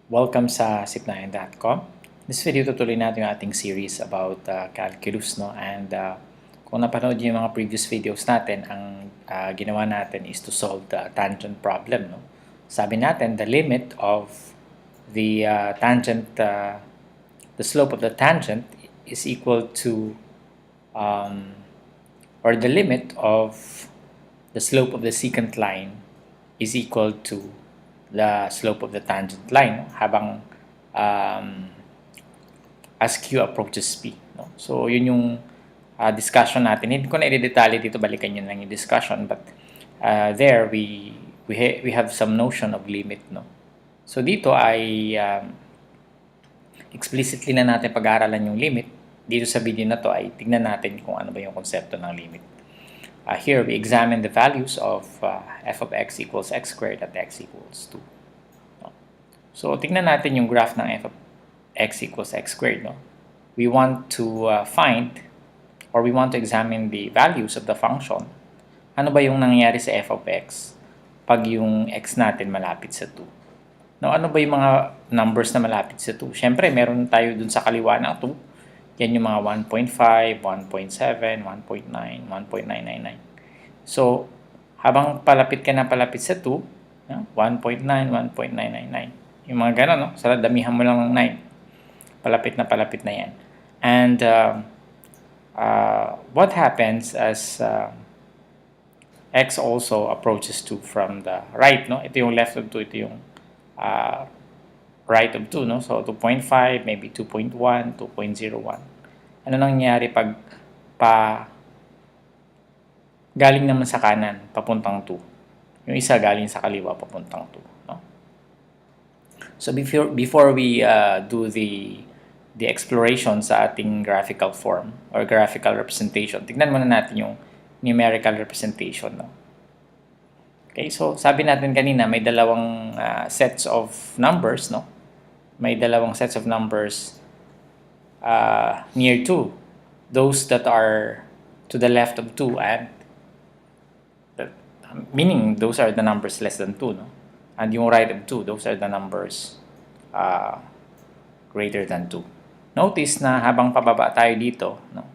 Welcome sa sip9.com. This video tutuloy natin yung ating series about calculus, no? And kung napanood niyo yung mga previous videos natin, ang ginawa natin is to solve the tangent problem, no? Sabi natin, the limit of the the slope of the tangent is equal to, or the limit of the slope of the secant line is equal to the slope of the tangent line, no? Habang as Q approaches P. No? So, yun yung discussion natin. Hindi ko na i-detalye dito, balikan nyo lang yung discussion. But there, we have some notion of limit. No? So, dito ay explicitly na natin pag-aaralan yung limit. Dito sa video na to ay tignan natin kung ano ba yung konsepto ng limit. Here, we examine the values of f of x equals x squared at x equals 2. No? So, tignan natin yung graph ng f of x equals x squared. No? We want to find, or we want to examine the values of the function. Ano ba yung nangyayari sa f of x pag yung x natin malapit sa 2? No, ano ba yung mga numbers na malapit sa 2? Siyempre, meron tayo dun sa kaliwa ng 2. Yan yung mga 1.5, 1.7, 1.9, 1.999. So, habang palapit ka na palapit sa 2, 1.9, 1.999. Yung mga gano'n, no? So, damihan mo lang ng 9. Palapit na yan. And what happens as x also approaches 2 from the right, no? Ito yung left of 2, ito yung right of 2, no? So, 2.5, maybe 2.1, 2.01. Ano nangyayari pag galing naman sa kanan, papuntang 2? Yung isa galing sa kaliwa, papuntang 2, no? So, before we do the exploration sa ating graphical form or graphical representation, tignan muna natin yung numerical representation, no? Okay, so sabi natin kanina may dalawang sets of numbers, no? May dalawang sets of numbers near 2. Those that are to the left of 2 and meaning those are the numbers less than 2, no? And yung right of 2, those are the numbers greater than 2. Notice na habang pababa tayo dito, no?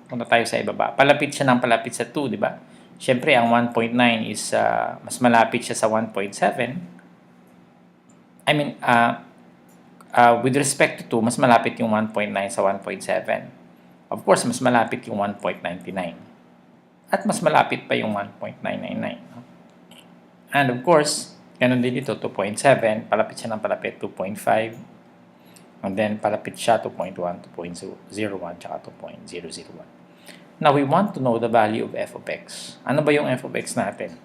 Punta tayo sa ibaba. Palapit siya ng palapit sa 2, di ba? Siyempre, ang 1.9 is mas malapit siya sa 1.7. I mean, with respect to 2, mas malapit yung 1.9 sa 1.7. Of course, mas malapit yung 1.99. At mas malapit pa yung 1.999. No? And of course, ganun din dito, 2.7. Palapit siya ng palapit, 2.5. And then, palapit siya, 2.1, 2.01, tsaka 2.001. Now, we want to know the value of f of x. Ano ba yung f of x natin?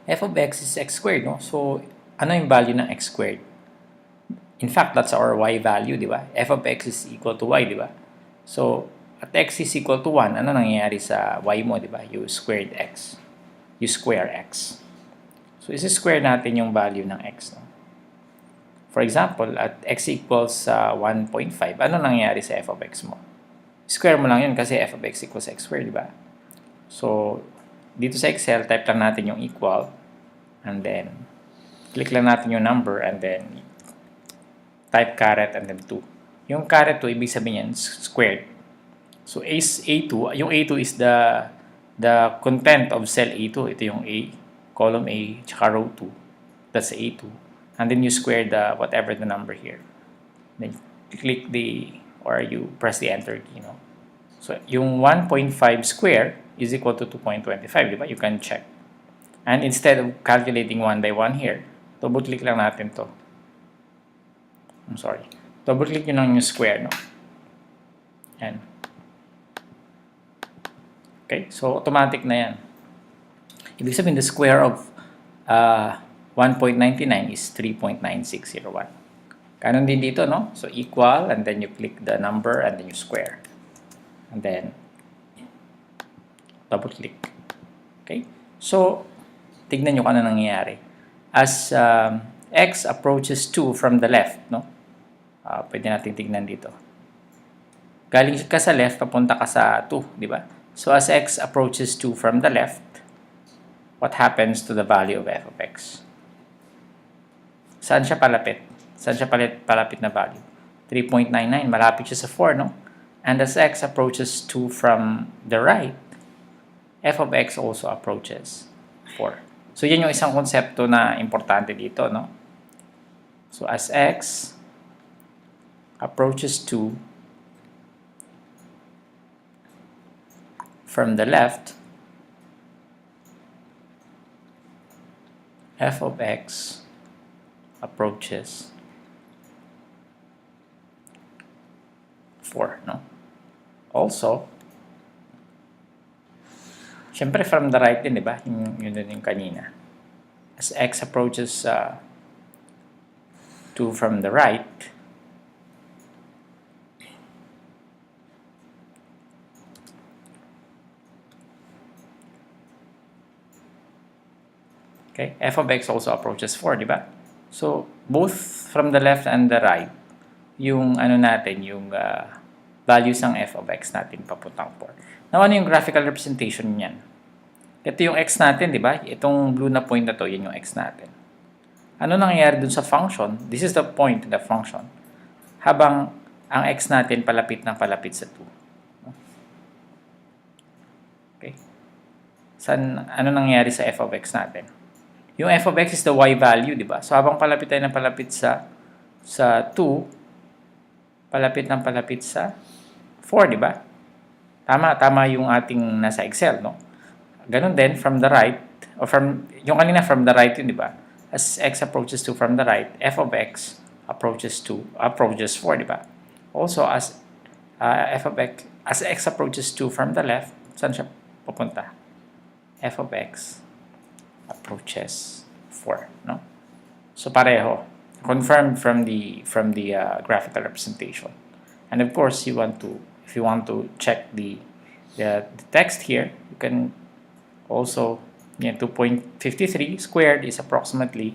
F of x is x squared, no? So, ano yung value ng x squared? In fact, that's our y value, di ba? F of x is equal to y, di ba? So, at x is equal to 1, ano nangyayari sa y mo, di ba? You squared x. You square x. So, isi-square natin yung value ng x, no? For example, at x equals 1.5, ano nangyayari sa f of x mo? Square mo lang yun kasi f of x equals x squared, di ba? So, dito sa Excel, type lang natin yung equal, and then, click lang natin yung number, and then, type caret, and then 2. Yung caret 2, ibig sabihin yan, squared. So, A2, yung A2 is the content of cell A2. Ito yung A, column A, tsaka row 2. That's A2. And then you square the whatever the number here. Then you click or you press the enter key, no? So, yung 1.5 square is equal to 2.25, di ba? You can check. And instead of calculating 1 by 1 here, double-click lang natin to. I'm sorry. Double-click nyo lang yung square, no? Yan. Okay? So, automatic na yan. Ibig sabihin, the square of 1.99 is 3.9601. Ganon din dito, no? So, equal, and then you click the number, and then you square. And then, double-click. Okay? So, tignan nyo kung ano nangyayari. As x approaches 2 from the left, no? Pwede natin tignan dito. Galing ka sa left, papunta ka sa 2, di ba? So, as x approaches 2 from the left, what happens to the value of f of x? Saan siya palapit? Saan siya palapit na value? 3.99, malapit siya sa 4, no? And as x approaches 2 from the right, f of x also approaches 4. So, yan yung isang konsepto na importante dito, no? So, as x approaches 2 from the left, f of x approaches 4, no? Also, syempre from the right din, di ba? Yun din yung kanina. As x approaches 2 from the right, okay, f of x also approaches 4, di ba? So, both from the left and the right, yung ano natin, yung values ng f of x natin papuntang 4. Now, ano yung graphical representation niyan? Ito yung x natin, di ba? Itong blue na point na to, yun yung x natin. Ano nangyayari dun sa function? This is the point of the function. Habang ang x natin palapit ng palapit sa 2. Okay. Ano nangyayari sa f of x natin? Yung f of x is the y value, di ba? So, habang palapit tayo ng palapit sa 2, palapit ng palapit sa 4, di ba? Tama yung ating nasa Excel, no? Ganun din, from the right, or yung kanina from the right yun, di ba? As x approaches 2 from the right, f of x approaches 4, di ba? Also, as x approaches 2 from the left, saan siya pupunta? F of x approaches 4, no? So, pareho. Confirmed from the graphical representation. And of course, if you want to check the text here, you can also, 2.53 squared is approximately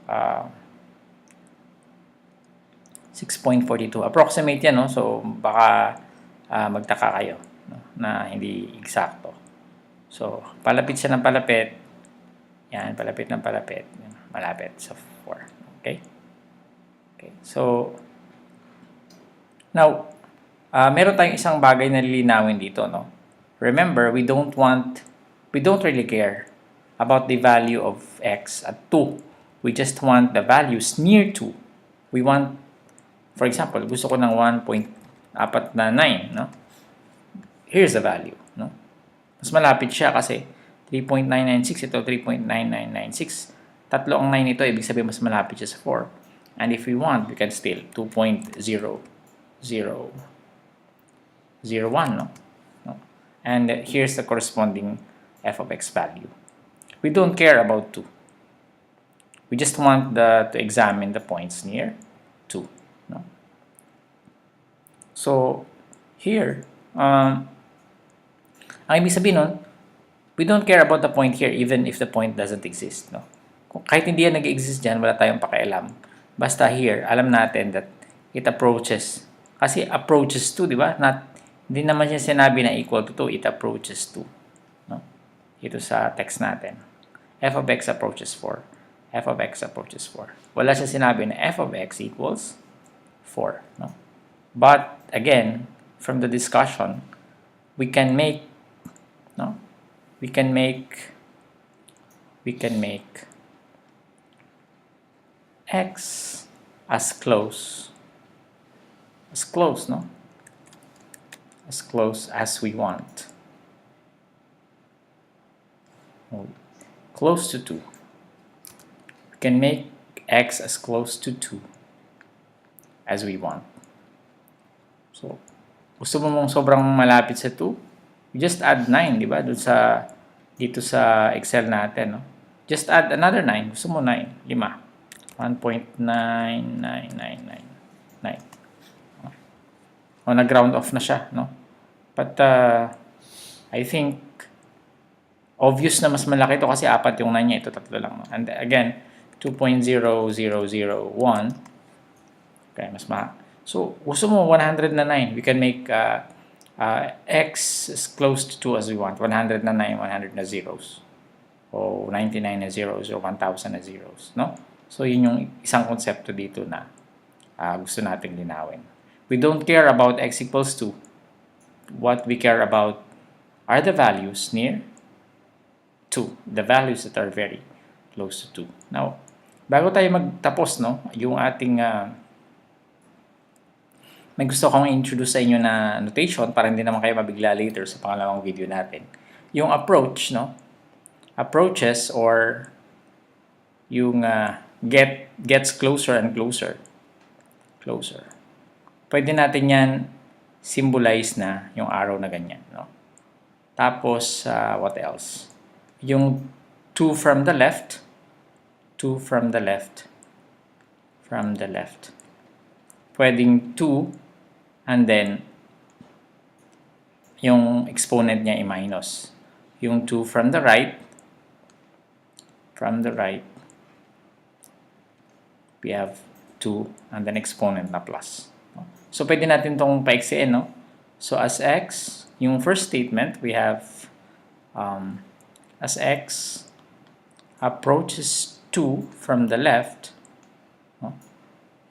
6.42. Approximate yan, no? So, baka magtaka kayo, no? Na hindi eksakto. So, palapit siya ng palapit. Yan, palapit ng palapit. Malapit sa 4. Okay? Okay. So, now, meron tayong isang bagay na lilinawin dito, no? Remember, we don't really care about the value of x at 2. We just want the values near 2. We want, for example, gusto ko ng 1.49, no? Here's the value, no? Mas malapit siya kasi 3.996, ito 3.9996. Tatlo ang 9 ito, ibig sabihin mas malapit siya sa 4. And if we want, we can still 2.0001, no? And here's the corresponding f of x value. We don't care about 2. We just want to examine the points near 2. No? So, here, ang ibig sabihin nun, we don't care about the point here even if the point doesn't exist. No? Kahit hindi yan nag-exist dyan, wala tayong pakialam. Basta here, alam natin that it approaches. Kasi approaches 2, di ba? Hindi naman siya sinabi na equal to 2. It approaches 2. No? Ito sa text natin. F of x approaches 4. F of x approaches 4. Wala siya sinabi na f of x equals 4. No? But, again, from the discussion, we can make x as close no? As close as we want. Close to 2. We can make x as close to 2 as we want. So, gusto mo mong sobrang malapit sa 2? You just add 9, di ba? Dito sa Excel natin, no? Just add another 9. Gusto mo 9, 5. 1.9999. Nag-round off na siya, no? But, I think, obvious na mas malaki ito kasi 4 yung 9 niya. Ito 3 lang, no? And again, 2.0001. Okay, mas So, gusto mo 100 na 9. We can make x as close to 2 as we want. 100 na 9, 100 na zeros. O 99 na zeros, or 1,000 na zeros, no? So, yun yung isang konsepto dito na gusto nating linawin. We don't care about x equals 2. What we care about are the values near 2. The values that are very close to 2. Now, bago tayo magtapos, no, yung ating may gusto kong introduce sa inyo na notation para hindi naman kayo mabigla later sa pangalawang video natin. Yung approach, no? Approaches or yung gets closer and closer. Closer. Pwede natin yan symbolize na yung arrow na ganyan, no? Tapos, what else? Yung 2 from the left, 2 from the left, from the left. Pwedeng 2 and then yung exponent niya i-minus. Yung 2 from the right, we have 2 and then exponent na plus. So, pwede natin itong paiksiin, no? So, as x, yung first statement, we have as x approaches 2 from the left, no?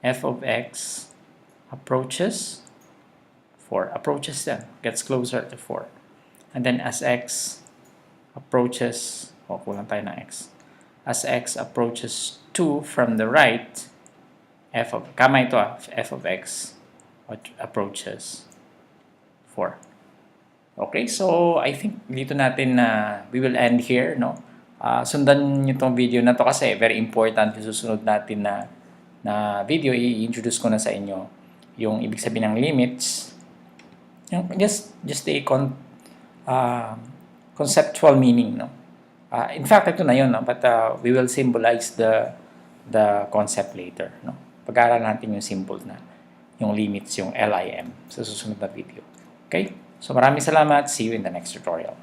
F of x approaches 4. Approaches then, gets closer to 4. And then as x approaches, kulang tayo ng x. As x approaches 2 from the right, f of x approaches 4. Okay, so I think dito natin we will end here, no? Sundan niyo tong video na to kasi very important yung susunod natin na video. I-introduce ko na sa inyo yung ibig sabihin ng limits. Yung just a conceptual meaning, no? In fact, ito na yun, no? But we will symbolize the concept later, no? Pag-aaralan natin yung symbol na yung limits, yung LIM sa susunod na video. Okay? So maraming salamat. See you in the next tutorial.